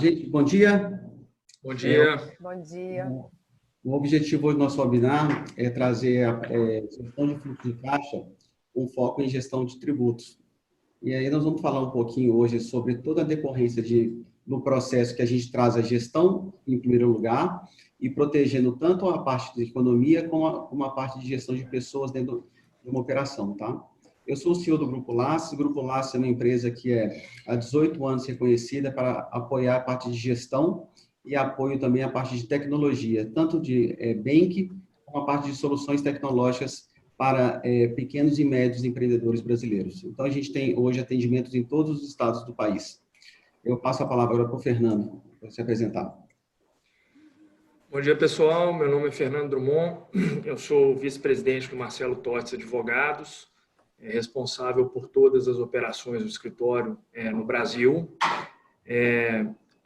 gente, bom dia. Bom dia. Bom dia. O objetivo hoje do nosso webinar é trazer a gestão de fluxo de caixa com foco em gestão de tributos. E aí nós vamos falar um pouquinho hoje sobre toda a decorrência no processo que a gente traz a gestão em primeiro lugar e protegendo tanto a parte de economia como a parte de gestão de pessoas dentro de uma operação, tá? Eu sou o CEO do Grupo Laces. O Grupo Laces é uma empresa que é há 18 anos reconhecida para apoiar a parte de gestão e apoio também a parte de tecnologia, tanto de bank como a parte de soluções tecnológicas para pequenos e médios empreendedores brasileiros. Então, a gente tem hoje atendimentos em todos os estados do país. Eu passo a palavra agora para o Fernando, para se apresentar. Bom dia, pessoal. Meu nome é Fernando Drummond. Eu sou vice-presidente do Marcelo Tortes Advogados, responsável por todas as operações do escritório no Brasil.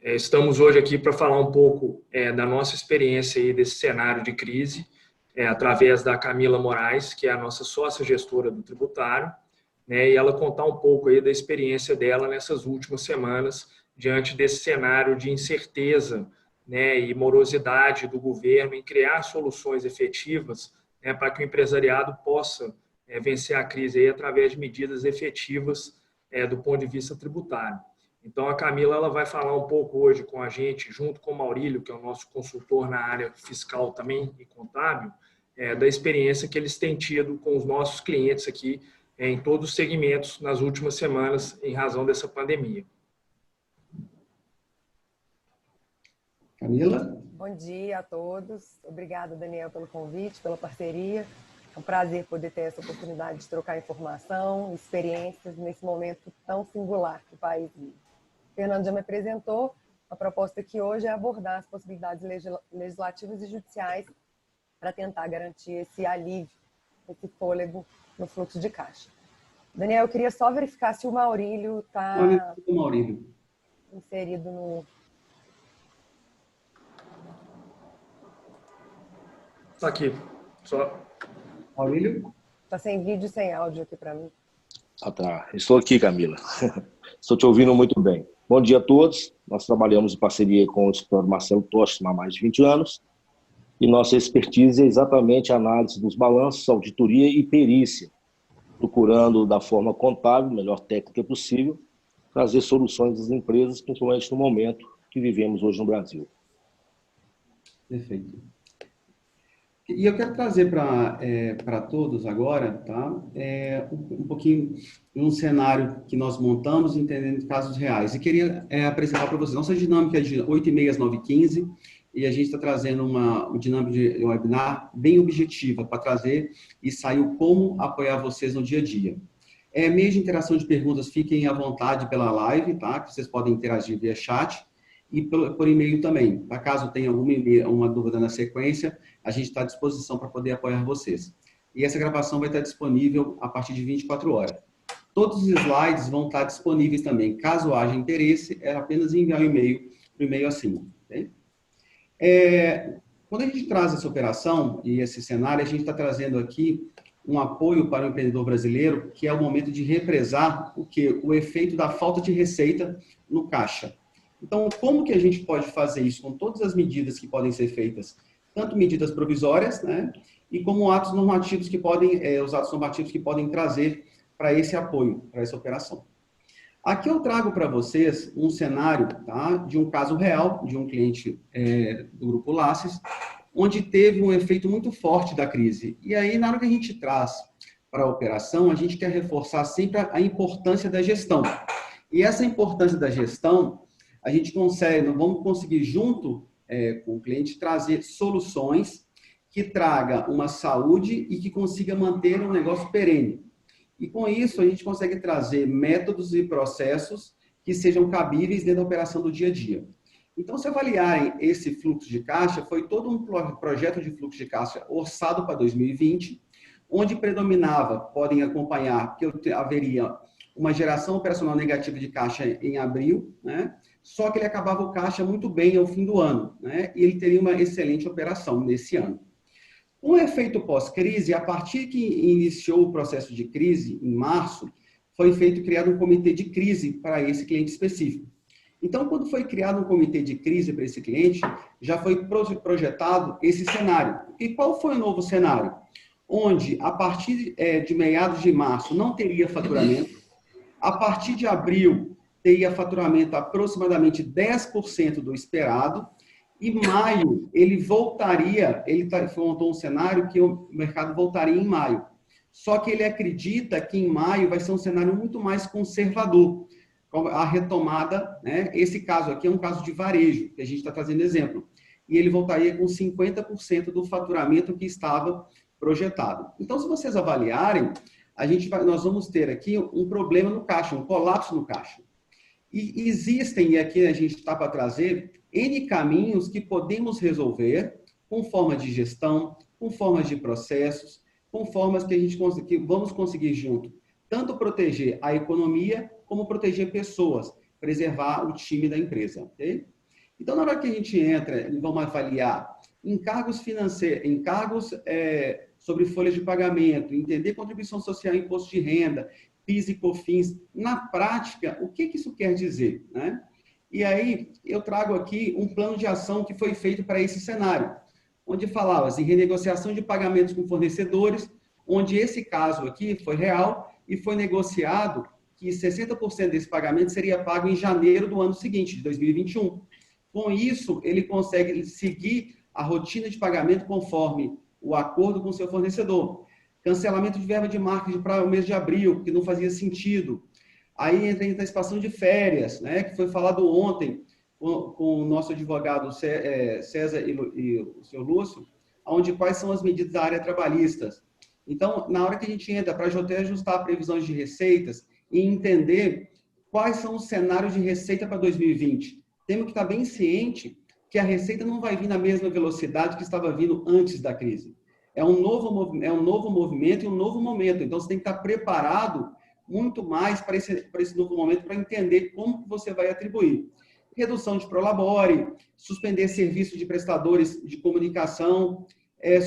Estamos hoje aqui para falar um pouco da nossa experiência aí desse cenário de crise, através da Camila Moraes, que é a nossa sócia gestora do tributário, e ela contar um pouco aí da experiência dela nessas últimas semanas, diante desse cenário de incerteza, e morosidade do governo em criar soluções efetivas, para que o empresariado possa vencer a crise aí através de medidas efetivas do ponto de vista tributário. Então, a Camila ela vai falar um pouco hoje com a gente, junto com o Maurílio, que é o nosso consultor na área fiscal também e contábil, da experiência que eles têm tido com os nossos clientes aqui em todos os segmentos nas últimas semanas, em razão dessa pandemia. Camila? Bom dia a todos. Obrigada, Daniel, pelo convite, pela parceria. É um prazer poder ter essa oportunidade de trocar informação, experiências nesse momento tão singular que o país vive. O Fernando já me apresentou. A proposta aqui hoje é abordar as possibilidades legislativas e judiciais para tentar garantir esse alívio, esse fôlego no fluxo de caixa. Daniel, eu queria só verificar se o Maurílio está inserido no... Está aqui. Só... Maurílio? Está sem vídeo e sem áudio aqui para mim. Ah, tá. Estou aqui, Camila. Estou te ouvindo muito bem. Bom dia a todos. Nós trabalhamos em parceria com o escritório Marcelo Tortes há mais de 20 anos. E nossa expertise é exatamente a análise dos balanços, auditoria e perícia, procurando da forma contábil, melhor técnica possível, trazer soluções às empresas, principalmente no momento que vivemos hoje no Brasil. Perfeito. E eu quero trazer para todos agora, tá? Um pouquinho um cenário que nós montamos, entendendo casos reais. E queria apresentar para vocês. Nossa dinâmica é de 8h30 às 9h15, e a gente está trazendo uma dinâmica de webinar bem objetiva para trazer e sair o como apoiar vocês no dia a dia. Meio de interação de perguntas, fiquem à vontade pela live, tá? Que vocês podem interagir via chat e por e-mail também. Tá? Caso tenha uma dúvida na sequência, a gente está à disposição para poder apoiar vocês. E essa gravação vai estar disponível a partir de 24 horas. Todos os slides vão estar disponíveis também. Caso haja interesse, é apenas enviar um e-mail para o e-mail acima. Okay? Quando a gente traz essa operação e esse cenário, a gente está trazendo aqui um apoio para o empreendedor brasileiro, que é o momento de represar o efeito da falta de receita no caixa. Então, como que a gente pode fazer isso com todas as medidas que podem ser feitas, tanto medidas provisórias, e como atos normativos que podem, os atos normativos que podem trazer para esse apoio, para essa operação. Aqui eu trago para vocês um cenário, tá, de um caso real, de um cliente do Grupo Laces, onde teve um efeito muito forte da crise. E aí, na hora que a gente traz para a operação, a gente quer reforçar sempre a importância da gestão. E essa importância da gestão, a gente consegue, nós vamos conseguir, junto com o cliente, trazer soluções que traga uma saúde e que consiga manter um negócio perene. E com isso, a gente consegue trazer métodos e processos que sejam cabíveis dentro da operação do dia a dia. Então, se avaliarem esse fluxo de caixa, foi todo um projeto de fluxo de caixa orçado para 2020, onde predominava, podem acompanhar, que haveria uma geração operacional negativa de caixa em abril, só que ele acabava o caixa muito bem ao fim do ano, e ele teria uma excelente operação nesse ano. Com o efeito pós-crise, a partir que iniciou o processo de crise, em março, foi criado um comitê de crise para esse cliente específico. Então, quando foi criado um comitê de crise para esse cliente, já foi projetado esse cenário. E qual foi o novo cenário? Onde, a partir de meados de março, não teria faturamento, a partir de abril, teria faturamento aproximadamente 10% do esperado, e maio, ele voltaria, ele montou um cenário que o mercado voltaria em maio. Só que ele acredita que em maio vai ser um cenário muito mais conservador, a retomada, né? Esse caso aqui é um caso de varejo, que a gente está trazendo exemplo, e ele voltaria com 50% do faturamento que estava projetado. Então, se vocês avaliarem, nós vamos ter aqui um problema no caixa, um colapso no caixa. E existem, e aqui a gente está para trazer, N caminhos que podemos resolver com forma de gestão, com formas de processos, com formas que vamos conseguir junto, tanto proteger a economia, como proteger pessoas, preservar o time da empresa, ok? Então, na hora que a gente entra e vamos avaliar encargos financeiros, encargos sobre folhas de pagamento, entender contribuição social e imposto de renda, PIS e COFINS, na prática, o que isso quer dizer, né? E aí, eu trago aqui um plano de ação que foi feito para esse cenário, onde falava-se em renegociação de pagamentos com fornecedores, onde esse caso aqui foi real e foi negociado que 60% desse pagamento seria pago em janeiro do ano seguinte, de 2021. Com isso, ele consegue seguir a rotina de pagamento conforme o acordo com o seu fornecedor. Cancelamento de verba de marketing para o mês de abril, que não fazia sentido. Aí entra a antecipação de férias, né, que foi falado ontem com o nosso advogado César e o senhor Lúcio, onde quais são as medidas da área trabalhistas. Então, na hora que a gente entra para até ajustar previsões de receitas e entender quais são os cenários de receita para 2020, temos que estar bem ciente que a receita não vai vir na mesma velocidade que estava vindo antes da crise. É um novo movimento e um novo momento. Então, você tem que estar preparado muito mais para esse novo momento, para entender como que você vai atribuir. Redução de prolabore, suspender serviços de prestadores de comunicação,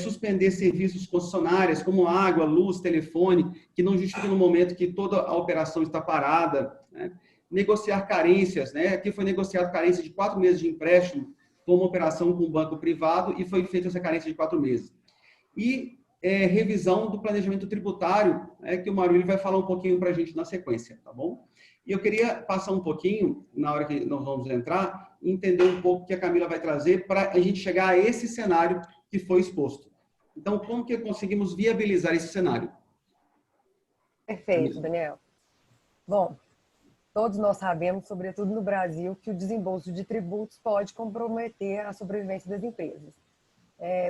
suspender serviços concessionários, como água, luz, telefone, que não justifica no momento que toda a operação está parada, né? Negociar carências, né? Aqui foi negociado carência de 4 meses de empréstimo com uma operação com um banco privado e foi feita essa carência de 4 meses. E revisão do planejamento tributário, que o Maruli vai falar um pouquinho para a gente na sequência, tá bom? E eu queria passar um pouquinho, na hora que nós vamos entrar, entender um pouco o que a Camila vai trazer para a gente chegar a esse cenário que foi exposto. Então, como que conseguimos viabilizar esse cenário? Perfeito, Daniel. Bom, todos nós sabemos, sobretudo no Brasil, que o desembolso de tributos pode comprometer a sobrevivência das empresas.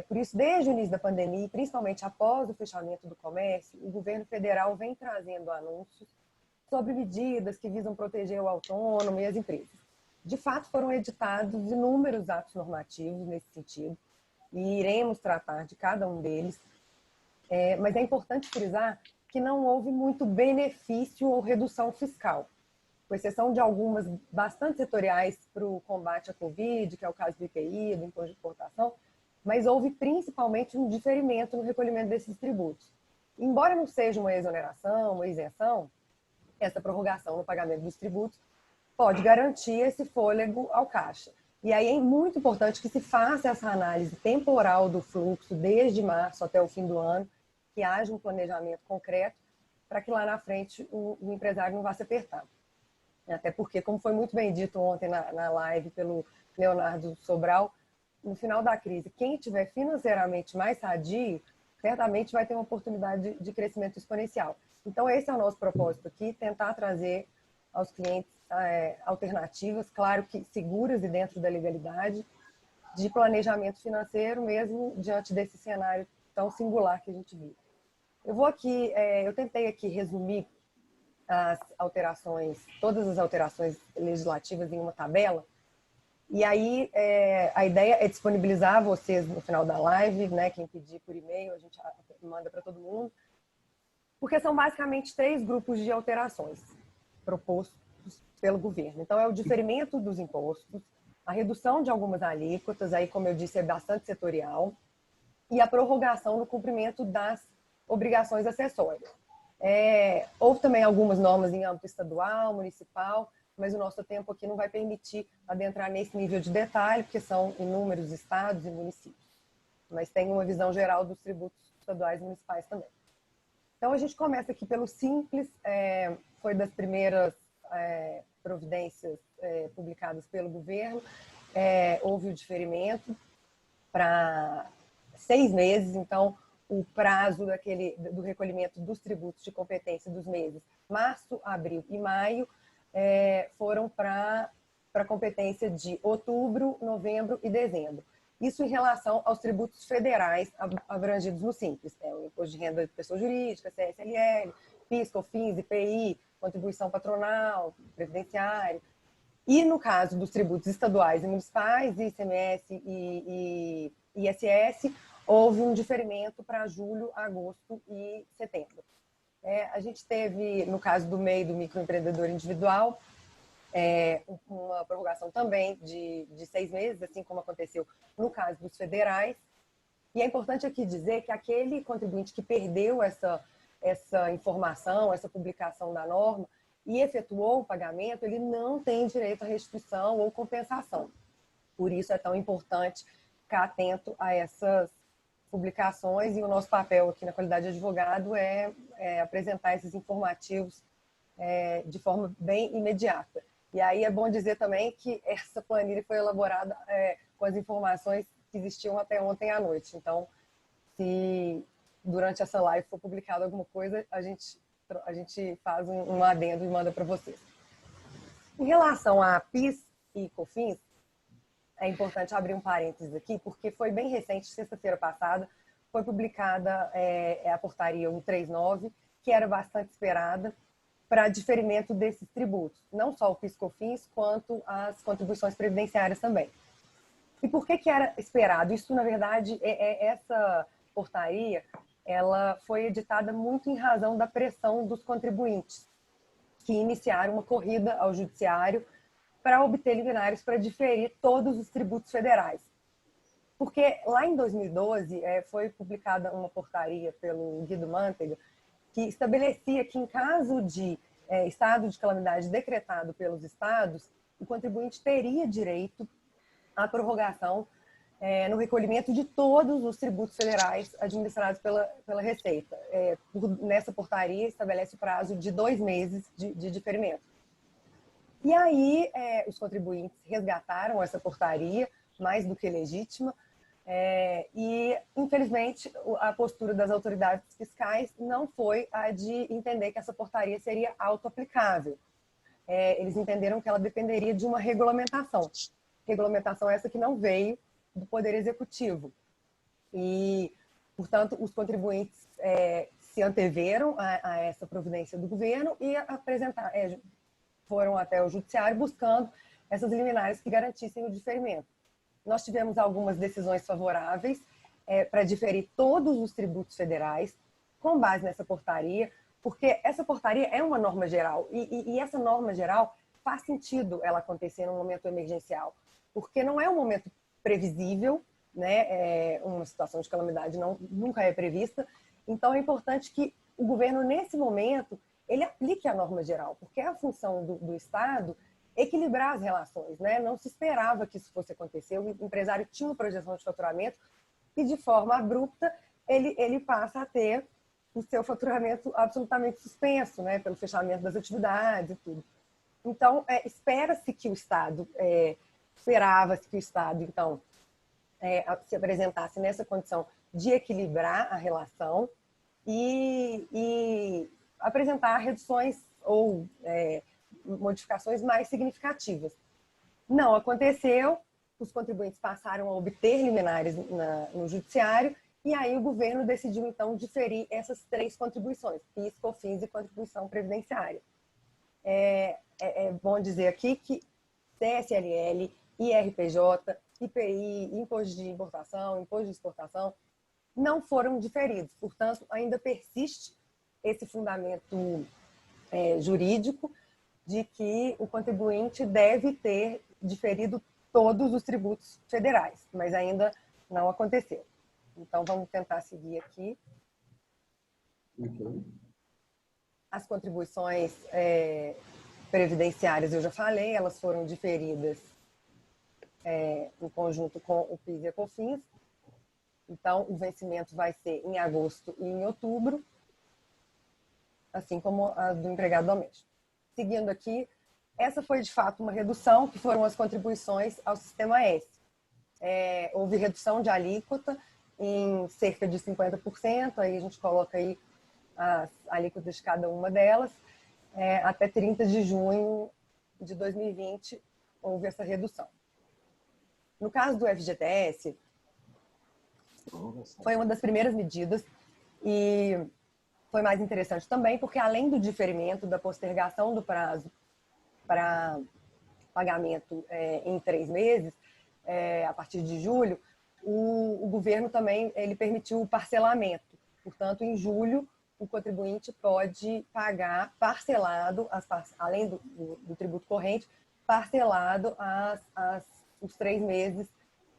Por isso, desde o início da pandemia, principalmente após o fechamento do comércio, o governo federal vem trazendo anúncios sobre medidas que visam proteger o autônomo e as empresas. De fato, foram editados inúmeros atos normativos nesse sentido, e iremos tratar de cada um deles, mas é importante frisar que não houve muito benefício ou redução fiscal, com exceção de algumas bastante setoriais para o combate à Covid, que é o caso do IPI, do Imposto de Importação, mas houve principalmente um diferimento no recolhimento desses tributos. Embora não seja uma exoneração, uma isenção, essa prorrogação no pagamento dos tributos pode garantir esse fôlego ao caixa. E aí é muito importante que se faça essa análise temporal do fluxo desde março até o fim do ano, que haja um planejamento concreto para que lá na frente o empresário não vá se apertar. Até porque, como foi muito bem dito ontem na live pelo Leonardo Sobral, no final da crise, quem estiver financeiramente mais sadio, certamente vai ter uma oportunidade de crescimento exponencial. Então, esse é o nosso propósito aqui, tentar trazer aos clientes alternativas, claro que seguras e dentro da legalidade, de planejamento financeiro, mesmo diante desse cenário tão singular que a gente vive. Eu tentei aqui resumir as alterações, todas as alterações legislativas em uma tabela, e aí a ideia é disponibilizar a vocês no final da live, né? Quem pedir por e-mail, a gente manda para todo mundo, porque são basicamente 3 grupos de alterações propostos pelo governo. Então, é o diferimento dos impostos, a redução de algumas alíquotas, aí, como eu disse, é bastante setorial, e a prorrogação no cumprimento das obrigações acessórias. Houve também algumas normas em âmbito estadual, municipal, mas o nosso tempo aqui não vai permitir adentrar nesse nível de detalhe, porque são inúmeros estados e municípios. Mas tem uma visão geral dos tributos estaduais e municipais também. Então, a gente começa aqui pelo simples, foi das primeiras providências publicadas pelo governo, houve o diferimento para 6 meses, então o prazo do recolhimento dos tributos de competência dos meses março, abril e maio foram para a competência de outubro, novembro e dezembro. Isso em relação aos tributos federais abrangidos no Simples, o Imposto de Renda de Pessoa Jurídica, CSLL, PIS, COFINS, IPI, contribuição patronal, previdenciário. E no caso dos tributos estaduais e municipais, ICMS e ISS, houve um diferimento para julho, agosto e setembro. A gente teve, no caso do MEI, do microempreendedor individual, uma prorrogação também de 6 meses, assim como aconteceu no caso dos federais. E é importante aqui dizer que aquele contribuinte que perdeu essa informação, essa publicação da norma e efetuou o pagamento, ele não tem direito à restituição ou compensação. Por isso é tão importante ficar atento a essas publicações, e o nosso papel aqui na qualidade de advogado é apresentar esses informativos de forma bem imediata. E aí é bom dizer também que essa planilha foi elaborada com as informações que existiam até ontem à noite. Então, se durante essa live for publicada alguma coisa, a gente faz um adendo e manda para vocês. Em relação a PIS e COFINS, é importante abrir um parênteses aqui, porque foi bem recente, sexta-feira passada, foi publicada a portaria 139, que era bastante esperada, para diferimento desses tributos, não só o PIS/COFINS, quanto as contribuições previdenciárias também. E por que era esperado? Isso, na verdade, essa portaria, ela foi editada muito em razão da pressão dos contribuintes, que iniciaram uma corrida ao judiciário para obter liminares para diferir todos os tributos federais. Porque lá em 2012 foi publicada uma portaria pelo Guido Mantega, que estabelecia que, em caso de estado de calamidade decretado pelos estados, o contribuinte teria direito à prorrogação no recolhimento de todos os tributos federais administrados pela Receita. Nessa portaria, estabelece o prazo de 2 meses de diferimento. E aí, os contribuintes resgataram essa portaria, mais do que legítima, e, infelizmente, a postura das autoridades fiscais não foi a de entender que essa portaria seria auto-aplicável. Eles entenderam que ela dependeria de uma regulamentação. Regulamentação essa que não veio do Poder Executivo. E, portanto, os contribuintes se anteveram a essa providência do governo e foram até o judiciário buscando essas liminares que garantissem o diferimento. Nós tivemos algumas decisões favoráveis para diferir todos os tributos federais com base nessa portaria, porque essa portaria é uma norma geral e essa norma geral faz sentido ela acontecer num momento emergencial, porque não é um momento previsível, né? Uma situação de calamidade nunca é prevista, então é importante que o governo, nesse momento, ele aplique a norma geral, porque é a função do Estado equilibrar as relações, né? Não se esperava que isso fosse acontecer, o empresário tinha uma projeção de faturamento e, de forma abrupta, ele passa a ter o seu faturamento absolutamente suspenso, né? Pelo fechamento das atividades e tudo. Então, espera-se que o Estado, esperava-se que o Estado, então, se apresentasse nessa condição de equilibrar a relação e apresentar reduções ou modificações mais significativas. Não aconteceu, os contribuintes passaram a obter liminares no judiciário e aí o governo decidiu, então, diferir essas 3 contribuições, PIS, COFINS e contribuição previdenciária. É bom dizer aqui que CSLL, IRPJ, IPI, Imposto de Importação, Imposto de Exportação, não foram diferidos. Portanto, ainda persiste esse fundamento jurídico de que o contribuinte deve ter diferido todos os tributos federais, mas ainda não aconteceu. Então, vamos tentar seguir aqui. As contribuições previdenciárias eu já falei, elas foram diferidas em conjunto com o PIS e a COFINS. Então, o vencimento vai ser em agosto e em outubro, assim como a do empregado doméstico. Seguindo aqui, essa foi de fato uma redução, que foram as contribuições ao Sistema S. Houve redução de alíquota em cerca de 50%, aí a gente coloca aí as alíquotas de cada uma delas. Até 30 de junho de 2020 houve essa redução. No caso do FGTS, foi uma das primeiras medidas e foi mais interessante também, porque além do diferimento da postergação do prazo para pagamento em 3 meses, a partir de julho, o governo também ele permitiu o parcelamento. Portanto, em julho, o contribuinte pode pagar parcelado, além do tributo corrente, parcelado os 3 meses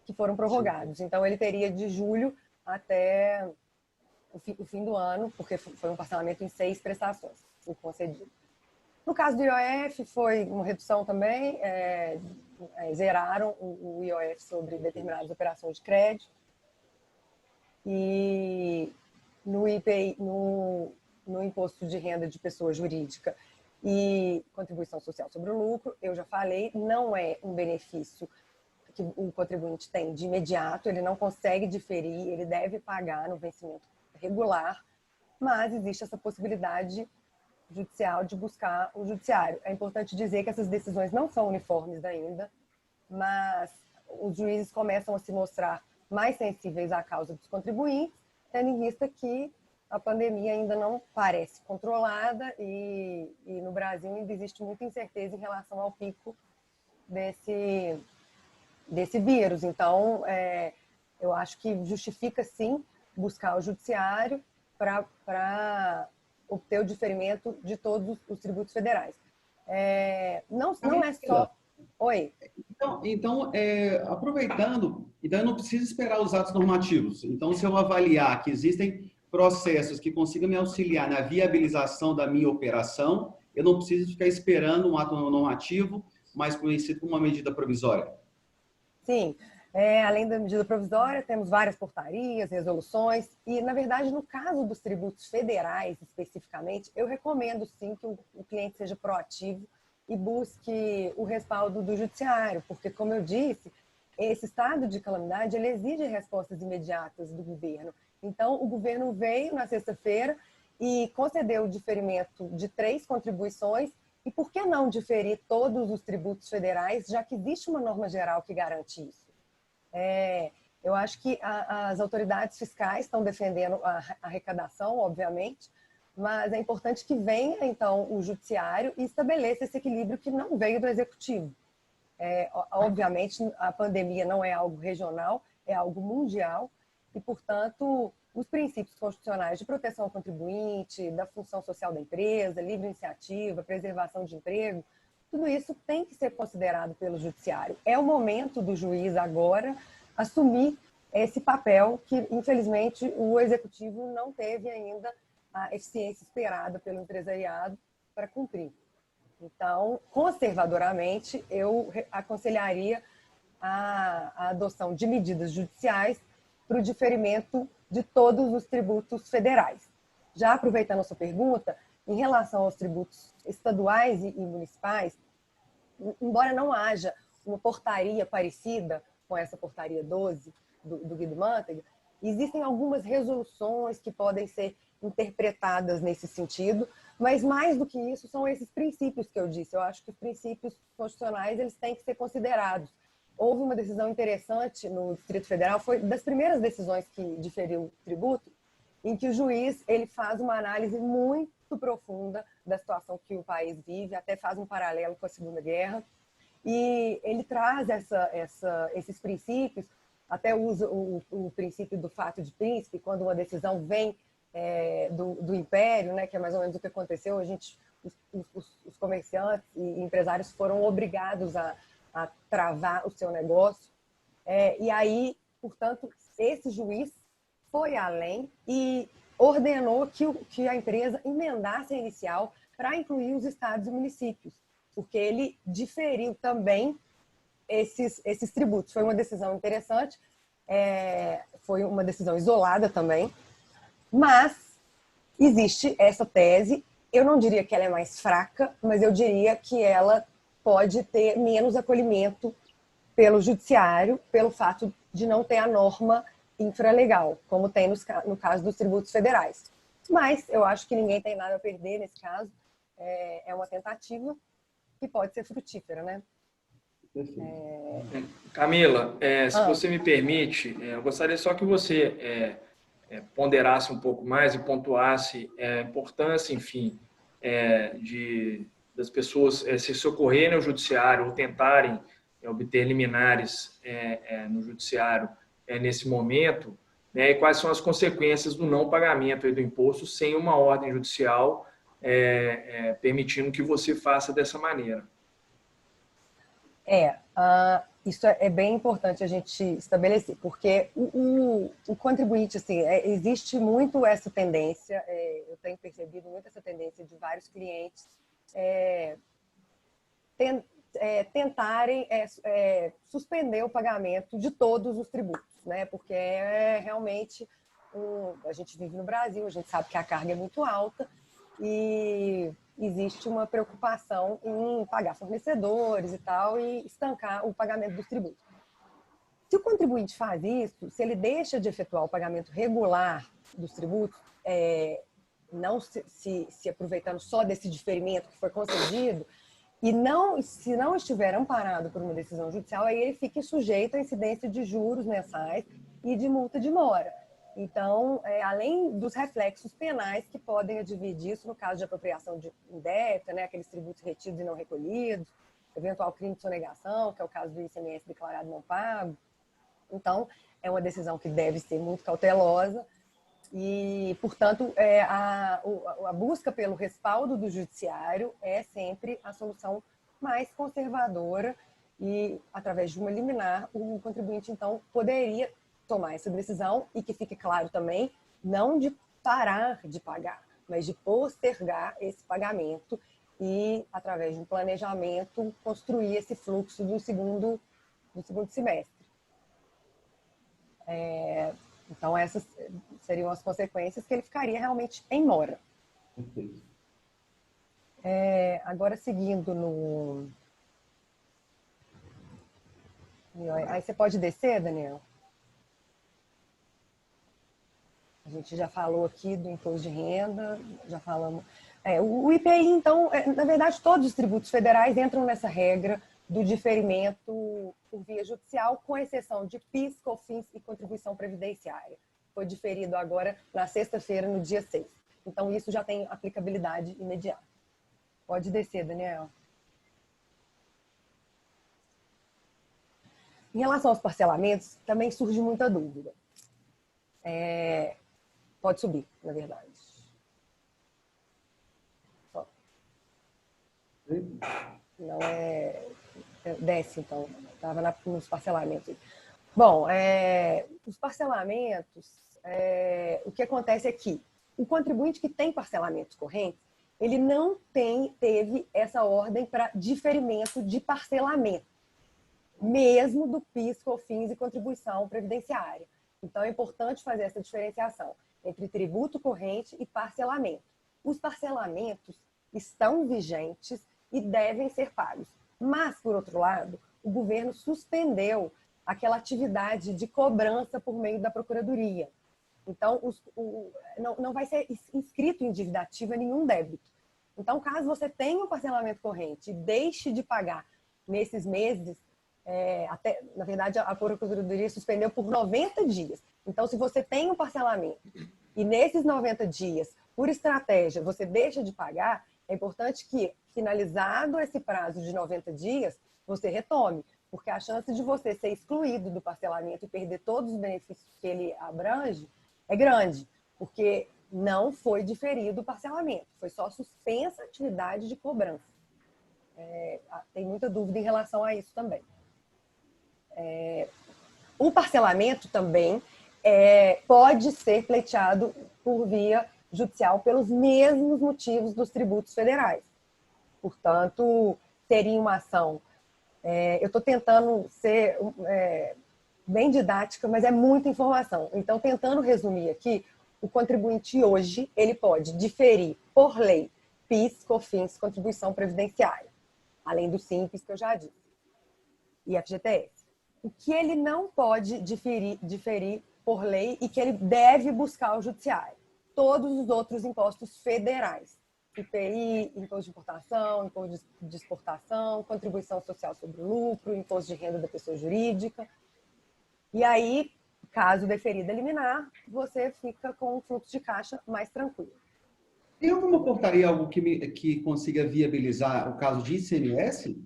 que foram prorrogados. Então, ele teria de julho até o fim do ano, porque foi um parcelamento em 6 prestações, o concedido. No caso do IOF, foi uma redução também, zeraram o IOF sobre determinadas operações de crédito. E no IPI, no Imposto de Renda de Pessoa Jurídica e Contribuição Social sobre o Lucro, eu já falei, não é um benefício que o contribuinte tem de imediato, ele não consegue diferir, ele deve pagar no vencimento regular, mas existe essa possibilidade judicial de buscar o judiciário. É importante dizer que essas decisões não são uniformes ainda, mas os juízes começam a se mostrar mais sensíveis à causa dos contribuintes, tendo em vista que a pandemia ainda não parece controlada e no Brasil ainda existe muita incerteza em relação ao pico desse vírus. Então, eu acho que justifica, sim, buscar o judiciário para obter o diferimento de todos os tributos federais. Não é só... Oi. Então, aproveitando, então eu não preciso esperar os atos normativos. Então, se eu avaliar que existem processos que consigam me auxiliar na viabilização da minha operação, eu não preciso ficar esperando um ato normativo, mais conhecido como uma medida provisória. Sim. Além da medida provisória, temos várias portarias, resoluções, e, na verdade, no caso dos tributos federais, especificamente, eu recomendo, sim, que o cliente seja proativo e busque o respaldo do judiciário, porque, como eu disse, esse estado de calamidade, ele exige respostas imediatas do governo. Então, o governo veio na sexta-feira e concedeu o diferimento de 3 contribuições, e por que não diferir todos os tributos federais, já que existe uma norma geral que garante isso? Eu acho que as autoridades fiscais estão defendendo a arrecadação, obviamente, mas é importante que venha, então, o judiciário e estabeleça esse equilíbrio que não veio do executivo. Obviamente, a pandemia não é algo regional, é algo mundial e, portanto, os princípios constitucionais de proteção ao contribuinte, da função social da empresa, livre iniciativa, preservação de emprego, tudo isso tem que ser considerado pelo judiciário. É o momento do juiz agora assumir esse papel que, infelizmente, o executivo não teve ainda a eficiência esperada pelo empresariado para cumprir. Então, conservadoramente, eu aconselharia a adoção de medidas judiciais para o diferimento de todos os tributos federais. Já aproveitando a sua pergunta, em relação aos tributos estaduais e municipais, embora não haja uma portaria parecida com essa portaria 12 do Guido Mantega, existem algumas resoluções que podem ser interpretadas nesse sentido, mas mais do que isso são esses princípios que eu disse. Eu acho que os princípios constitucionais eles têm que ser considerados. Houve uma decisão interessante no Distrito Federal, foi das primeiras decisões que diferiu o tributo, em que o juiz ele faz uma análise muito profunda da situação que o país vive, até faz um paralelo com a Segunda Guerra, e ele traz esses princípios, até usa o princípio do fato de príncipe, quando uma decisão vem do Império, né, que é mais ou menos o que aconteceu, os comerciantes e empresários foram obrigados a travar o seu negócio, e aí, portanto, esse juiz foi além e ordenou que a empresa emendasse a inicial para incluir os estados e municípios. porque ele diferiu também esses tributos. Foi uma decisão interessante, foi uma decisão isolada também, mas existe essa tese. Eu não diria que ela é mais fraca, mas eu diria que ela pode ter menos acolhimento pelo judiciário, pelo fato de não ter a norma infralegal, como tem no caso dos tributos federais. Mas eu acho que ninguém tem nada a perder nesse caso. É uma tentativa que pode ser frutífera, né? Camila, se você me permite, eu gostaria só que você ponderasse um pouco mais e pontuasse a importância, enfim, das pessoas se socorrerem ao judiciário ou tentarem obter liminares no judiciário nesse momento, né, e quais são as consequências do não pagamento do imposto sem uma ordem judicial permitindo que você faça dessa maneira. Isso é bem importante a gente estabelecer, porque o contribuinte, assim, existe muito essa tendência, eu tenho percebido muito essa tendência de vários clientes tentarem suspender o pagamento de todos os tributos, né? Porque realmente a gente vive no Brasil, a gente sabe que a carga é muito alta e existe uma preocupação em pagar fornecedores e tal e estancar o pagamento dos tributos. Se o contribuinte faz isso, se ele deixa de efetuar o pagamento regular dos tributos, não se aproveitando só desse diferimento que foi concedido, e se não estiver amparado por uma decisão judicial, aí ele fica sujeito à incidência de juros mensais e de multa de mora. Então, além dos reflexos penais que podem advir disso, no caso de apropriação indébita, né, aqueles tributos retidos e não recolhidos, eventual crime de sonegação, que é o caso do ICMS declarado não pago. Então, é uma decisão que deve ser muito cautelosa e, portanto, a busca pelo respaldo do judiciário é sempre a solução mais conservadora e, através de uma liminar, o contribuinte, então, poderia tomar essa decisão e que fique claro também, não de parar de pagar, mas de postergar esse pagamento e, através de um planejamento, construir esse fluxo do segundo semestre. Então, essas seriam as consequências que ele ficaria realmente em mora. Perfeito. Agora, seguindo no... Aí você pode descer, Daniel? A gente já falou aqui do imposto de renda, já falamos... o IPI, então, na verdade, todos os tributos federais entram nessa regra do diferimento por via judicial, com exceção de PIS, COFINS e contribuição previdenciária. Foi diferido agora na sexta-feira, no dia 6. Então, isso já tem aplicabilidade imediata. Pode descer, Daniel. Em relação aos parcelamentos, também surge muita dúvida. Pode subir, na verdade. Só. Não desce, então. Estava nos parcelamentos. Bom, os parcelamentos, o que acontece é que o contribuinte que tem parcelamentos correntes, ele não teve essa ordem para diferimento de parcelamento, mesmo do PIS, COFINS e contribuição previdenciária. Então, é importante fazer essa diferenciação entre tributo corrente e parcelamento. Os parcelamentos estão vigentes e devem ser pagos. Mas, por outro lado, o governo suspendeu aquela atividade de cobrança por meio da Procuradoria. Então, não vai ser inscrito em dívida ativa nenhum débito. Então, caso você tenha um parcelamento corrente e deixe de pagar nesses meses, na verdade, a Procuradoria suspendeu por 90 dias. Então, se você tem um parcelamento e nesses 90 dias, por estratégia, você deixa de pagar, é importante que, finalizado esse prazo de 90 dias, você retome, porque a chance de você ser excluído do parcelamento e perder todos os benefícios que ele abrange é grande, porque não foi diferido o parcelamento, foi só suspensa a atividade de cobrança. Tem muita dúvida em relação a isso também. O parcelamento também pode ser pleiteado por via judicial pelos mesmos motivos dos tributos federais. Portanto, seria uma ação? Eu estou tentando ser bem didática, mas é muita informação. Então, tentando resumir aqui, o contribuinte hoje, ele pode diferir, por lei, PIS, COFINS, contribuição previdenciária, além do Simples, que eu já disse, e FGTS. O que ele não pode diferir por lei e que ele deve buscar ao judiciário? Todos os outros impostos federais. IPI, imposto de importação, imposto de exportação, contribuição social sobre o lucro, imposto de renda da pessoa jurídica. E aí, caso deferida liminar, você fica com um fluxo de caixa mais tranquilo. Tem alguma portaria, algo que consiga viabilizar o caso de ICMS?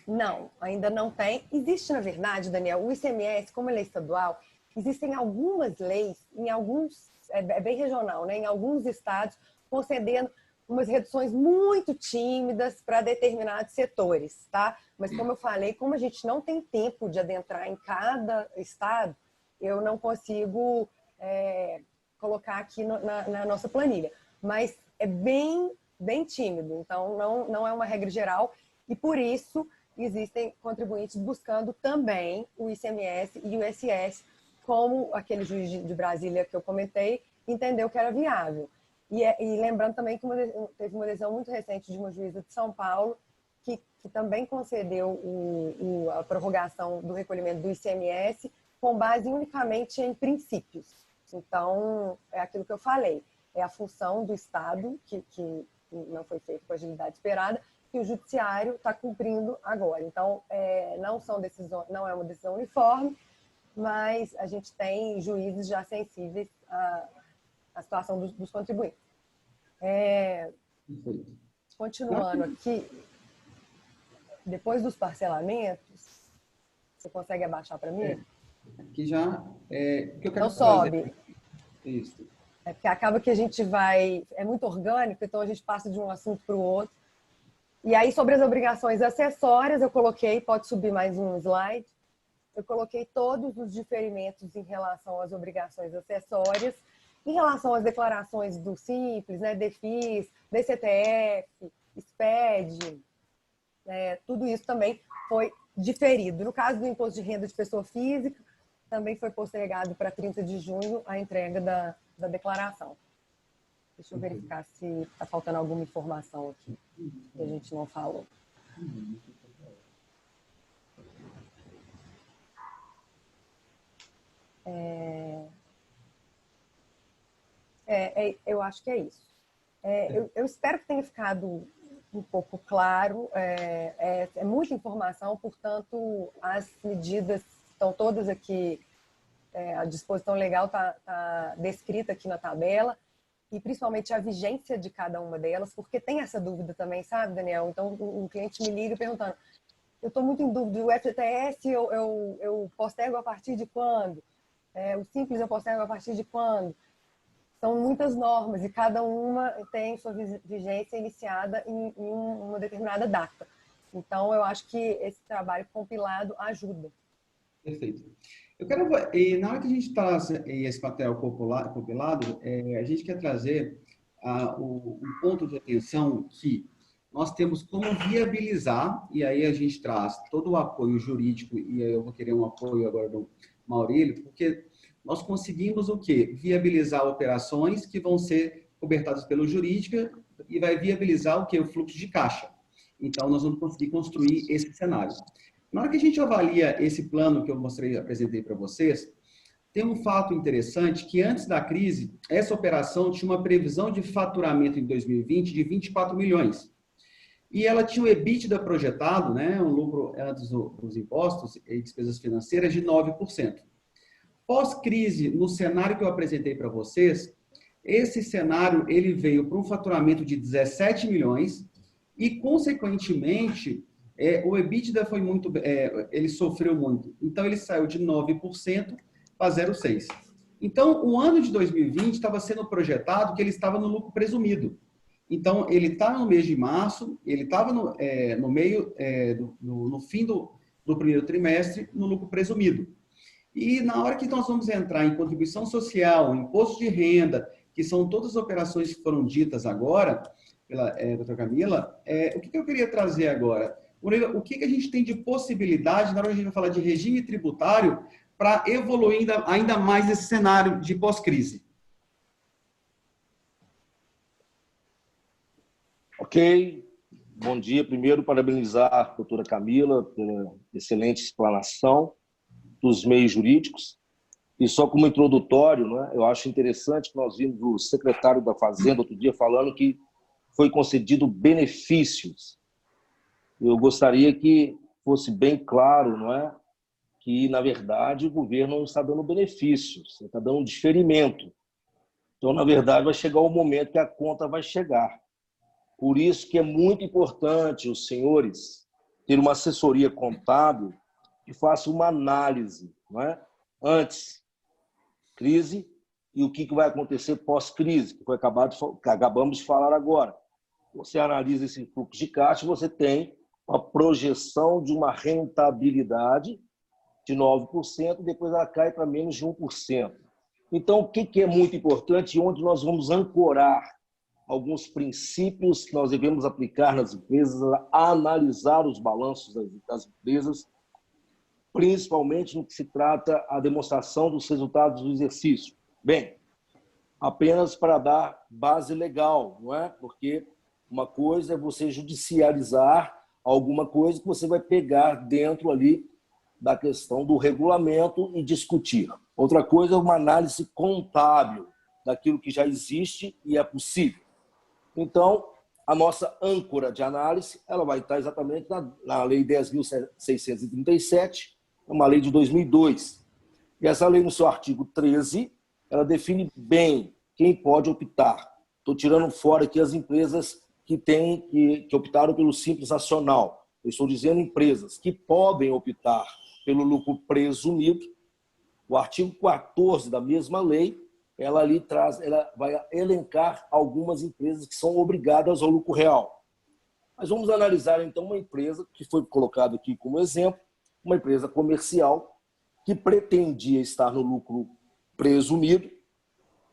Não, ainda não tem. Existe, na verdade, Daniel, o ICMS, como ele é estadual, existem algumas leis, em alguns, é bem regional, né? Em alguns estados, concedendo umas reduções muito tímidas para determinados setores, tá? Mas como eu falei, como a gente não tem tempo de adentrar em cada estado, eu não consigo colocar aqui na nossa planilha. Mas é bem tímido, então não é uma regra geral e por isso existem contribuintes buscando também o ICMS e o ISS, como aquele juiz de Brasília que eu comentei entendeu que era viável. E lembrando também que teve uma decisão muito recente de uma juíza de São Paulo que também concedeu a prorrogação do recolhimento do ICMS com base unicamente em princípios. Então, é aquilo que eu falei, é a função do Estado, que não foi feita com a agilidade esperada, que o judiciário está cumprindo agora. Então, não é uma decisão uniforme, mas a gente tem juízes já sensíveis à situação dos contribuintes. Continuando aqui, depois dos parcelamentos, você consegue abaixar para mim? Aqui já que eu quero não sobe. Isso. Porque acaba que a gente é muito orgânico, então a gente passa de um assunto para o outro. E aí, sobre as obrigações acessórias, eu coloquei, pode subir mais um slide, eu coloquei todos os diferimentos em relação às obrigações acessórias, em relação às declarações do Simples, né, DFIS, DCTF, SPED, tudo isso também foi diferido. No caso do imposto de renda de pessoa física, também foi postergado para 30 de junho a entrega da declaração. Deixa eu verificar se está faltando alguma informação aqui que a gente não falou. Eu acho que é isso. Eu espero que tenha ficado um pouco claro. É muita informação, portanto, as medidas estão todas aqui, a disposição legal está descrita aqui na tabela, e principalmente a vigência de cada uma delas, porque tem essa dúvida também, sabe, Daniel? Então, o cliente me liga perguntando, eu estou muito em dúvida, o FGTS eu postego a partir de quando? O Simples eu postego a partir de quando? São muitas normas e cada uma tem sua vigência iniciada em uma determinada data. Então, eu acho que esse trabalho compilado ajuda. Perfeito. Na hora que a gente traz esse papel compilado, a gente quer trazer um ponto de atenção que nós temos como viabilizar, e aí a gente traz todo o apoio jurídico, e aí eu vou querer um apoio agora do Maurílio, porque nós conseguimos o quê? Viabilizar operações que vão ser cobertadas pelo jurídica e vai viabilizar o quê? O fluxo de caixa. Então, nós vamos conseguir construir esse cenário. Na hora que a gente avalia esse plano que eu apresentei para vocês, tem um fato interessante que antes da crise, essa operação tinha uma previsão de faturamento em 2020 de 24 milhões. E ela tinha um EBITDA projetado, né, um lucro antes dos impostos e despesas financeiras de 9%. Pós-crise, no cenário que eu apresentei para vocês, esse cenário ele veio para um faturamento de 17 milhões e, consequentemente, o EBITDA foi muito, ele sofreu muito. Então, ele saiu de 9% para 0,6%. Então, o ano de 2020 estava sendo projetado que ele estava no lucro presumido. Então, ele está no mês de março, ele estava no meio, no fim do primeiro trimestre, no lucro presumido. E na hora que nós vamos entrar em contribuição social, imposto de renda, que são todas as operações que foram ditas agora pela doutora Camila, o que eu queria trazer agora? Moreira, o que a gente tem de possibilidade, na hora que a gente vai falar de regime tributário, para evoluir ainda mais esse cenário de pós-crise? Ok. Bom dia. Primeiro, parabenizar a doutora Camila pela excelente explanação dos meios jurídicos. E só como introdutório, né, eu acho interessante que nós vimos o secretário da Fazenda outro dia falando que foi concedido benefícios. Eu gostaria que fosse bem claro, não é, que, na verdade, o governo não está dando benefícios, está dando um diferimento. Então, na verdade, vai chegar o momento que a conta vai chegar. Por isso que é muito importante os senhores ter uma assessoria contábil que faça uma análise, não é? Antes crise e o que vai acontecer pós-crise, que acabamos de falar agora. Você analisa esse fluxo de caixa, você tem uma projeção de uma rentabilidade de 9%, e depois ela cai para menos de 1%. Então, o que é muito importante e onde nós vamos ancorar alguns princípios que nós devemos aplicar nas empresas, a analisar os balanços das empresas, principalmente no que se trata a demonstração dos resultados do exercício. Bem, apenas para dar base legal, não é? Porque uma coisa é você judicializar alguma coisa que você vai pegar dentro ali da questão do regulamento e discutir. Outra coisa é uma análise contábil daquilo que já existe e é possível. Então, a nossa âncora de análise ela vai estar exatamente na Lei 10.637, uma lei de 2002. E essa lei, no seu artigo 13, ela define bem quem pode optar. Estou tirando fora aqui as empresas que optaram pelo Simples Nacional. Eu estou dizendo empresas que podem optar pelo lucro presumido. O artigo 14 da mesma lei, ela vai elencar algumas empresas que são obrigadas ao lucro real. Mas vamos analisar, então, uma empresa que foi colocada aqui como exemplo, uma empresa comercial que pretendia estar no lucro presumido,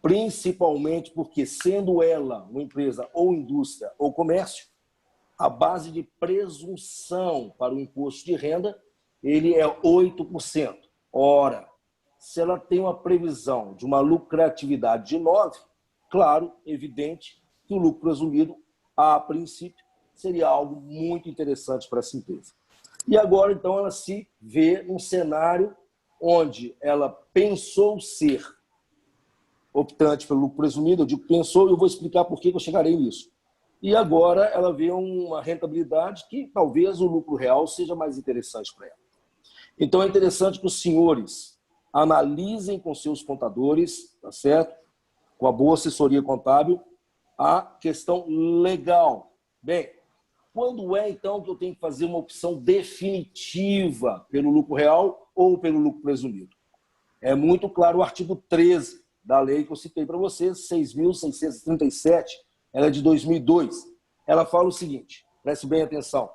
principalmente porque, sendo ela uma empresa ou indústria ou comércio, a base de presunção para o imposto de renda ele é 8%. Ora, se ela tem uma previsão de uma lucratividade de 9%, claro, evidente que o lucro presumido, a princípio, seria algo muito interessante para essa empresa. E agora, então, ela se vê num cenário onde ela pensou ser optante pelo lucro presumido. Eu digo pensou e eu vou explicar por que eu chegarei nisso. E agora ela vê uma rentabilidade que talvez o lucro real seja mais interessante para ela. Então é interessante que os senhores analisem com seus contadores, tá certo? Com a boa assessoria contábil, a questão legal. Bem, quando é então que eu tenho que fazer uma opção definitiva pelo lucro real ou pelo lucro presumido? É muito claro o artigo 13 da lei que eu citei para vocês, 6.637, ela é de 2002. Ela fala o seguinte, preste bem atenção,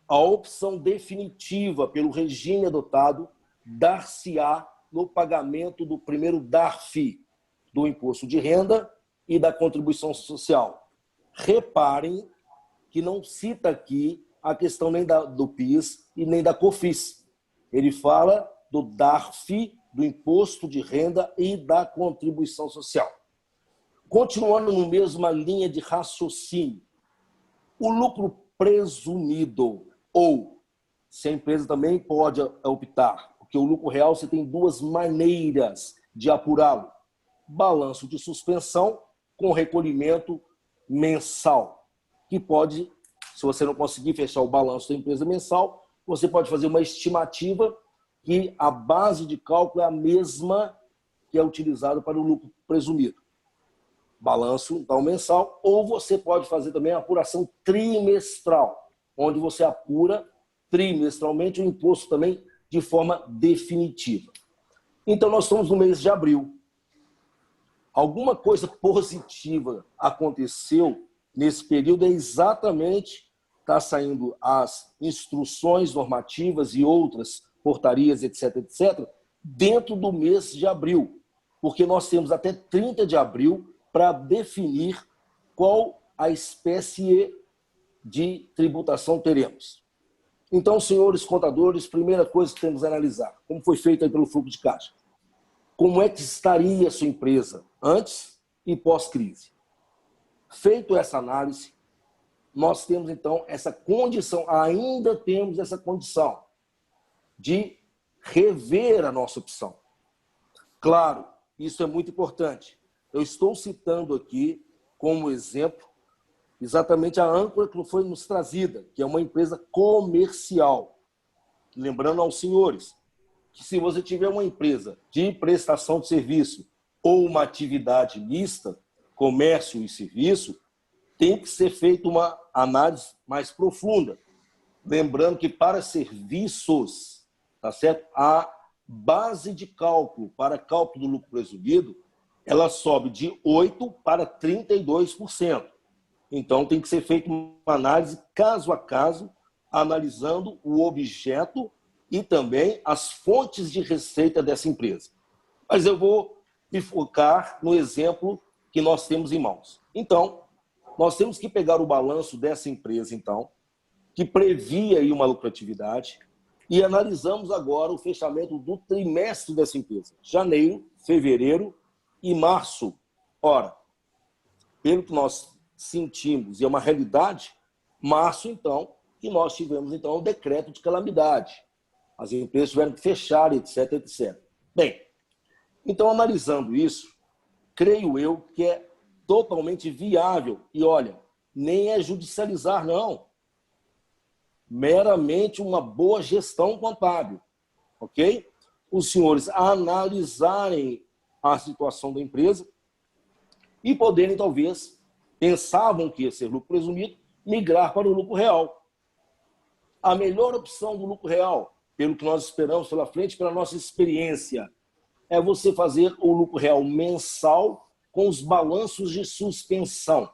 a opção definitiva pelo regime adotado dar-se-á no pagamento do primeiro DARF, do imposto de renda e da contribuição social. Reparem que não cita aqui a questão nem do PIS e nem da COFINS. Ele fala do DARF, do imposto de renda e da contribuição social. Continuando na mesma linha de raciocínio, o lucro presumido, ou se a empresa também pode optar, porque o lucro real você tem duas maneiras de apurá-lo. Balanço de suspensão com recolhimento mensal, que pode, se você não conseguir fechar o balanço da empresa mensal, você pode fazer uma estimativa que a base de cálculo é a mesma que é utilizada para o lucro presumido. Balanço, então, mensal, ou você pode fazer também a apuração trimestral, onde você apura trimestralmente o imposto também de forma definitiva. Então, nós estamos no mês de abril. Alguma coisa positiva aconteceu nesse período, é exatamente está saindo as instruções normativas e outras portarias, etc., etc., dentro do mês de abril, porque nós temos até 30 de abril para definir qual a espécie de tributação teremos. Então, senhores contadores, primeira coisa que temos a analisar, como foi feito aí pelo fluxo de caixa. Como é que estaria a sua empresa antes e pós-crise? Feito essa análise, nós temos, então, essa condição, ainda temos essa condição de rever a nossa opção. Claro, isso é muito importante. Eu estou citando aqui, como exemplo, exatamente a âncora que foi nos trazida, que é uma empresa comercial. Lembrando aos senhores que se você tiver uma empresa de prestação de serviço ou uma atividade mista, comércio e serviço, tem que ser feita uma análise mais profunda. Lembrando que para serviços, tá certo? A base de cálculo para cálculo do lucro presumido, ela sobe de 8% para 32%. Então, tem que ser feita uma análise caso a caso, analisando o objeto e também as fontes de receita dessa empresa. Mas eu vou me focar no exemplo que nós temos em mãos. Então, nós temos que pegar o balanço dessa empresa, então, que previa aí uma lucratividade, e analisamos agora o fechamento do trimestre dessa empresa, janeiro, fevereiro e março. Ora, pelo que nós sentimos, e é uma realidade, março, então, que nós tivemos, então, o decreto de calamidade. As empresas tiveram que fechar, etc, etc. Bem, então, analisando isso, creio eu que é totalmente viável. E, olha, nem é judicializar, não. Meramente uma boa gestão contábil, ok? Os senhores analisarem a situação da empresa e poderem, talvez, pensavam que ia ser lucro presumido, migrar para o lucro real. A melhor opção do lucro real, pelo que nós esperamos pela frente, pela nossa experiência, é você fazer o lucro real mensal com os balanços de suspensão.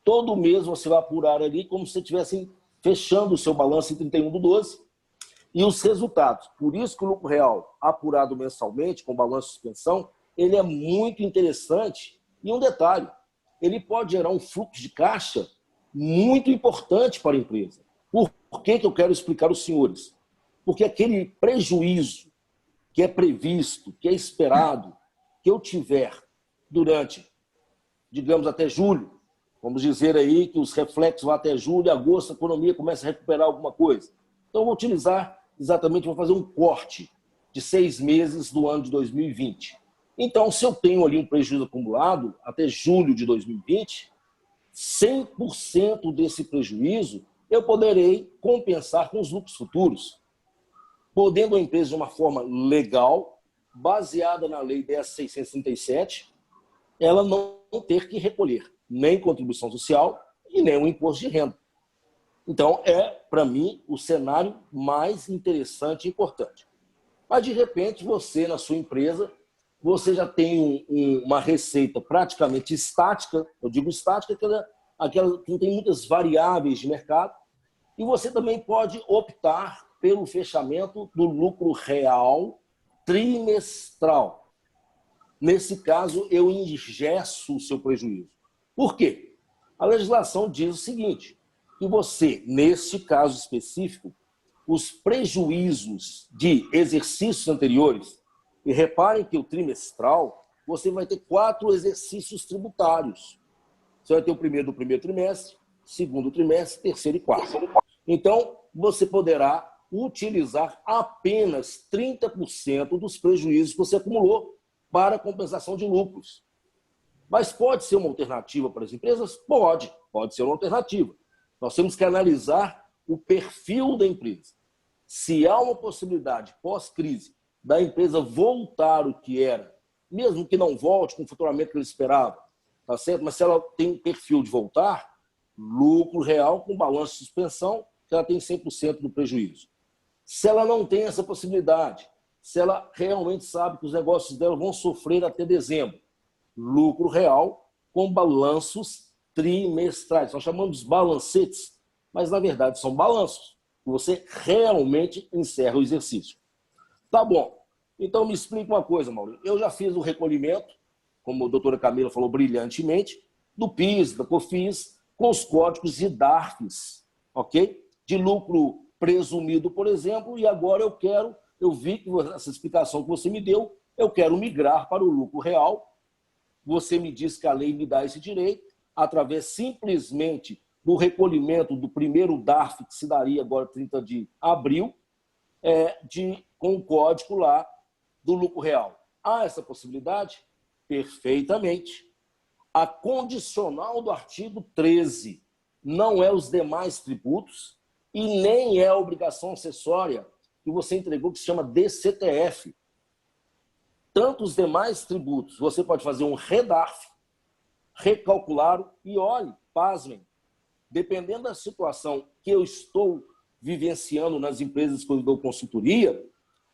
Todo mês você vai apurar ali como se estivesse fechando o seu balanço em 31/12 e os resultados. Por isso que o lucro real apurado mensalmente, com balanço de suspensão, ele é muito interessante. E um detalhe, ele pode gerar um fluxo de caixa muito importante para a empresa. Por que eu quero explicar aos senhores? Porque aquele prejuízo que é previsto, que é esperado, que eu tiver durante, digamos, até julho, vamos dizer aí que os reflexos vão até julho, agosto, a economia começa a recuperar alguma coisa. Então, eu vou utilizar exatamente, vou fazer um corte de 6 meses do ano de 2020. Então, se eu tenho ali um prejuízo acumulado até julho de 2020, 100% desse prejuízo eu poderei compensar com os lucros futuros, podendo a empresa de uma forma legal, baseada na Lei 10.637, ela não ter que recolher nem contribuição social e nem o imposto de renda. Então, é, para mim, o cenário mais interessante e importante. Mas, de repente, você, na sua empresa, você já tem uma receita praticamente estática, eu digo estática, aquela que não tem muitas variáveis de mercado, e você também pode optar pelo fechamento do lucro real trimestral. Nesse caso, eu engesso o seu prejuízo. Por quê? A legislação diz o seguinte, que você, nesse caso específico, os prejuízos de exercícios anteriores, e reparem que o trimestral, você vai ter 4 exercícios tributários. Você vai ter o primeiro do primeiro trimestre, segundo trimestre, terceiro e quarto. Então, você poderá utilizar apenas 30% dos prejuízos que você acumulou para compensação de lucros. Mas pode ser uma alternativa para as empresas? Pode ser uma alternativa. Nós temos que analisar o perfil da empresa. Se há uma possibilidade pós-crise da empresa voltar o que era, mesmo que não volte com o faturamento que ele esperava, tá certo? Mas se ela tem perfil de voltar, lucro real com balanço de suspensão, que ela tem 100% do prejuízo. Se ela não tem essa possibilidade, se ela realmente sabe que os negócios dela vão sofrer até dezembro, lucro real com balanços trimestrais. Nós chamamos de balancetes, mas na verdade são balanços. Você realmente encerra o exercício. Tá bom. Então me explica uma coisa, Maurício. Eu já fiz o recolhimento, como a doutora Camila falou brilhantemente, do PIS, da COFINS, com os códigos de DARFs, ok? De lucro presumido, por exemplo, e agora eu vi que essa explicação que você me deu, eu quero migrar para o lucro real. Você me diz que a lei me dá esse direito, através simplesmente do recolhimento do primeiro DARF, que se daria agora 30 de abril, com o código lá do lucro real. Há essa possibilidade? Perfeitamente. A condicional do artigo 13 não é os demais tributos e nem é a obrigação acessória que você entregou, que se chama DCTF. Tanto os demais tributos, você pode fazer um redarf, recalcular e olhe, pasmem, dependendo da situação que eu estou vivenciando nas empresas que eu dou consultoria,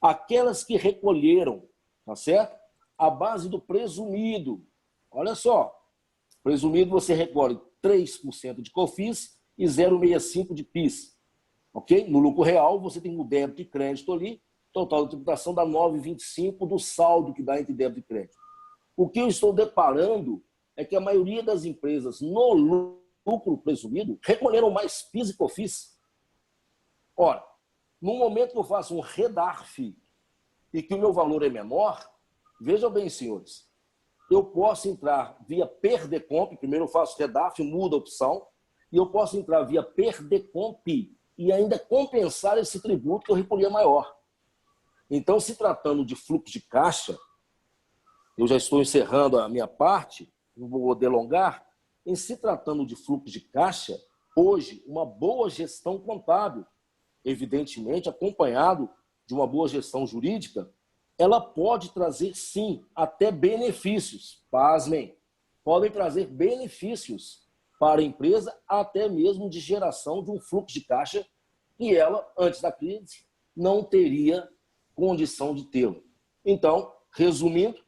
aquelas que recolheram, tá certo? A base do presumido. Olha só, presumido você recolhe 3% de COFINS e 0,65% de PIS. Ok? No lucro real, você tem o débito e crédito ali, total de tributação dá 9,25% do saldo que dá entre débito e crédito. O que eu estou deparando é que a maioria das empresas no lucro presumido recolheram mais PIS e COFINS. Ora, no momento que eu faço um redarf e que o meu valor é menor, vejam bem, senhores, eu posso entrar via PERDECOMP, primeiro eu faço redarf, mudo a opção, e eu posso entrar via PERDECOMP e ainda compensar esse tributo que eu recolhia maior. Então, se tratando de fluxo de caixa, eu já estou encerrando a minha parte, não vou delongar, em se tratando de fluxo de caixa, hoje, uma boa gestão contábil, evidentemente acompanhado de uma boa gestão jurídica, ela pode trazer, sim, até benefícios. Pasmem, podem trazer benefícios para a empresa, até mesmo de geração de um fluxo de caixa que ela, antes da crise, não teria condição de tê-lo. Então, resumindo,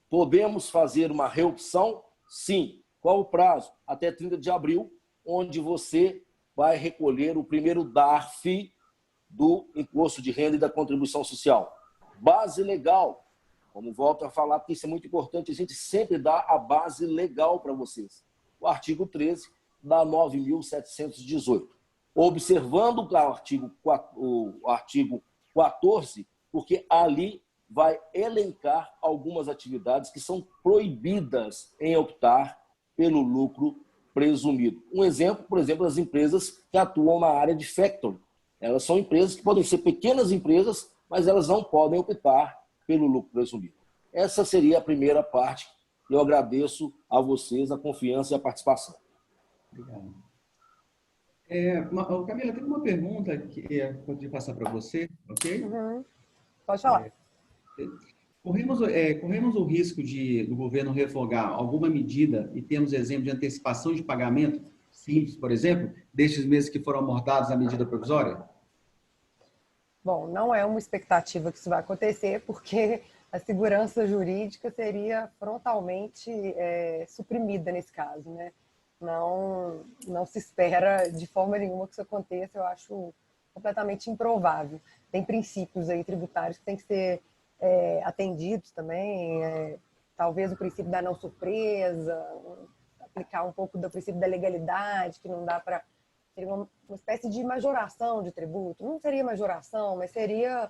podemos fazer uma reopção? Sim. Qual o prazo? Até 30 de abril, onde você vai recolher o primeiro DARF do Imposto de Renda e da Contribuição Social. Base legal, como volto a falar, porque isso é muito importante, a gente sempre dá a base legal para vocês. O artigo 13 dá 9.718. Observando o artigo 14, porque ali vai elencar algumas atividades que são proibidas em optar pelo lucro presumido. Um exemplo, por exemplo, as empresas que atuam na área de factoring. Elas são empresas que podem ser pequenas empresas, mas elas não podem optar pelo lucro presumido. Essa seria a primeira parte. Eu agradeço a vocês a confiança e a participação. Obrigado. Camila, tem uma pergunta que eu poderia passar para você, ok? Uhum. Pode falar. Corremos o risco do governo revogar alguma medida e temos exemplo de antecipação de pagamento simples, por exemplo, destes meses que foram amordados na medida provisória? Bom, não é uma expectativa que isso vai acontecer, porque a segurança jurídica seria frontalmente suprimida nesse caso, né? Não se espera de forma nenhuma que isso aconteça, eu acho completamente improvável. Tem princípios aí tributários que têm que ser atendidos também, talvez o princípio da não surpresa, aplicar um pouco do princípio da legalidade, que não dá para... Seria uma espécie de majoração de tributo. Não seria majoração, mas seria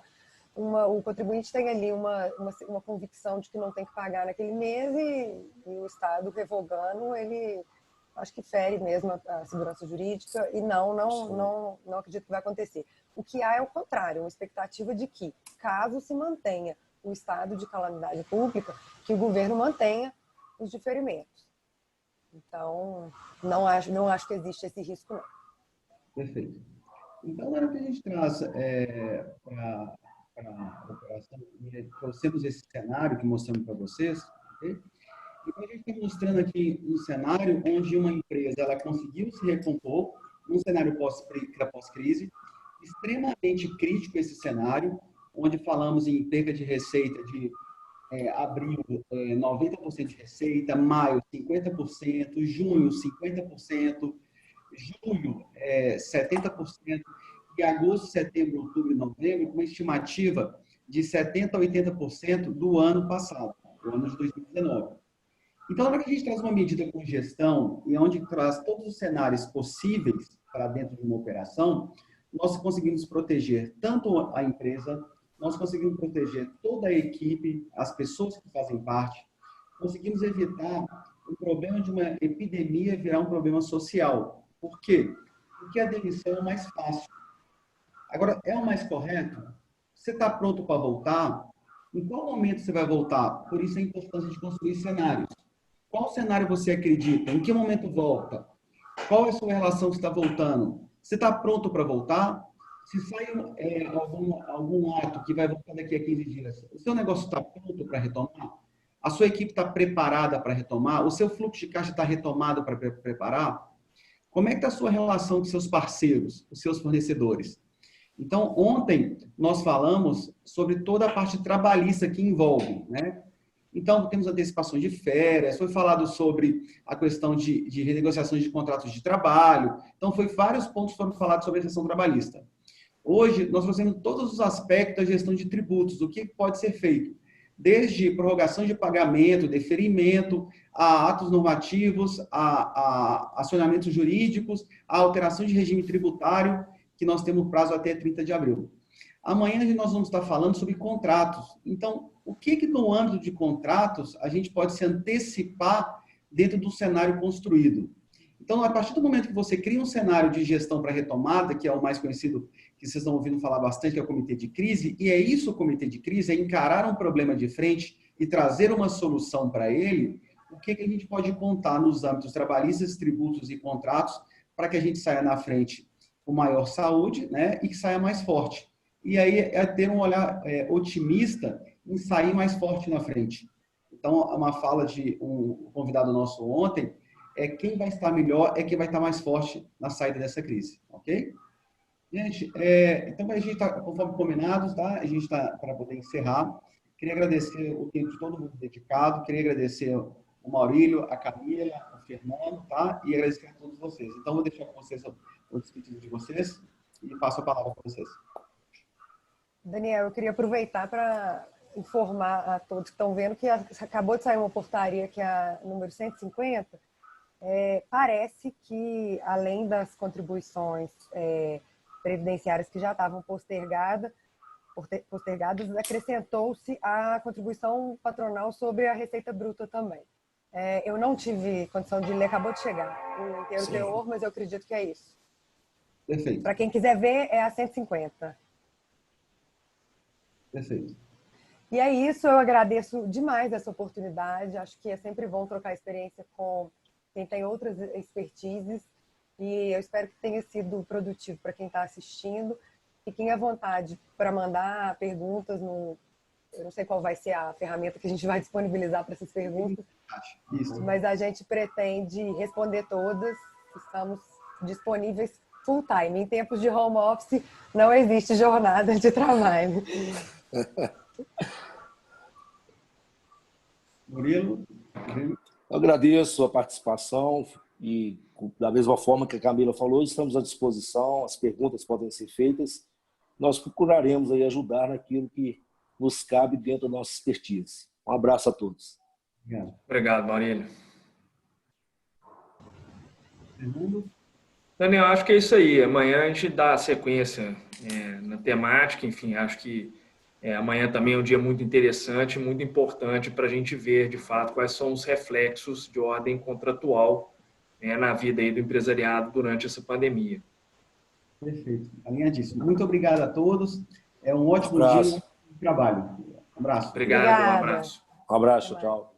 o contribuinte tem ali uma convicção de que não tem que pagar naquele mês e o Estado revogando, ele acho que fere mesmo a segurança jurídica e não acredito que vai acontecer. O que há é o contrário, uma expectativa de que, caso se mantenha o estado de calamidade pública, que o governo mantenha os diferimentos. Então, não acho que existe esse risco, não. Perfeito. Então, era o que a gente traz para a operação, trouxemos esse cenário que mostramos para vocês, ok? Então, a gente está mostrando aqui um cenário onde uma empresa ela conseguiu se recompor, um cenário pós-crise, extremamente crítico esse cenário, onde falamos em perda de receita de abril, 90% de receita, maio, 50%, junho, 50%, julho, 70%, e agosto, setembro, outubro e novembro, com uma estimativa de 70% a 80% do ano passado, do ano de 2019. Então, na hora que a gente traz uma medida com gestão e onde traz todos os cenários possíveis para dentro de uma operação, nós conseguimos proteger tanto a empresa, nós conseguimos proteger toda a equipe, as pessoas que fazem parte, conseguimos evitar o problema de uma epidemia virar um problema social. Por quê? Porque a demissão é o mais fácil. Agora, é o mais correto? Você está pronto para voltar? Em qual momento você vai voltar? Por isso a importância de construir cenários. Qual cenário você acredita? Em que momento volta? Qual é a sua relação que está voltando? Você está pronto para voltar? Se sai algum ato que vai voltar daqui a 15 dias, o seu negócio está pronto para retomar? A sua equipe está preparada para retomar? O seu fluxo de caixa está retomado para preparar? Como é que está a sua relação com seus parceiros, os seus fornecedores? Então, ontem nós falamos sobre toda a parte trabalhista que envolve, né? Então, temos antecipações de férias, foi falado sobre a questão de renegociações de contratos de trabalho. Então, vários pontos foram falados sobre a questão trabalhista. Hoje, nós trouxemos todos os aspectos da gestão de tributos, o que pode ser feito, desde prorrogação de pagamento, deferimento, a atos normativos, a acionamentos jurídicos, a alteração de regime tributário, que nós temos prazo até 30 de abril. Amanhã nós vamos estar falando sobre contratos. Então, o que no âmbito de contratos a gente pode se antecipar dentro do cenário construído? Então, a partir do momento que você cria um cenário de gestão para retomada, que é o mais conhecido, que vocês estão ouvindo falar bastante, que é o comitê de crise, e é isso o comitê de crise, é encarar um problema de frente e trazer uma solução para ele, o que a gente pode contar nos âmbitos trabalhistas, tributos e contratos, para que a gente saia na frente com maior saúde, né, e que saia mais forte. E aí é ter um olhar otimista em sair mais forte na frente. Então, uma fala de um convidado nosso ontem, quem vai estar melhor é quem vai estar mais forte na saída dessa crise, ok? Gente, então a gente está, conforme combinados, tá? A gente está para poder encerrar. Queria agradecer o tempo de todo mundo dedicado, queria agradecer o Maurílio, a Camila, o Fernando, tá? E agradecer a todos vocês. Então, vou deixar com vocês o despedido de vocês e passo a palavra para vocês. Daniel, eu queria aproveitar para informar a todos que estão vendo que acabou de sair uma portaria, que é a número 150. Parece que, além das contribuições previdenciárias que já estavam postergadas, acrescentou-se a contribuição patronal sobre a receita bruta também. Eu não tive condição de ler, acabou de chegar. Não entendo o teor, mas eu acredito que é isso. Perfeito. Para quem quiser ver, é a 150. Perfeito. E é isso, eu agradeço demais essa oportunidade. Acho que é sempre bom trocar experiência com quem tem outras expertises. E eu espero que tenha sido produtivo para quem está assistindo. Fiquem à vontade para mandar perguntas. Eu não sei qual vai ser a ferramenta que a gente vai disponibilizar para essas perguntas. Isso. Mas a gente pretende responder todas. Estamos disponíveis full time. Em tempos de home office, não existe jornada de trabalho. Murilo? Eu agradeço a participação e, da mesma forma que a Camila falou, estamos à disposição, as perguntas podem ser feitas. Nós procuraremos aí ajudar naquilo que nos cabe dentro da nossa expertise. Um abraço a todos. Obrigado, Maurílio. Segundo. Daniel, acho que é isso aí. Amanhã a gente dá sequência na temática, enfim, acho que amanhã também é um dia muito interessante, muito importante para a gente ver, de fato, quais são os reflexos de ordem contratual na vida aí do empresariado durante essa pandemia. Perfeito, alinhadíssimo. Muito obrigado a todos. É um ótimo dia de trabalho. Um abraço. Obrigado, um abraço. Um abraço, tchau.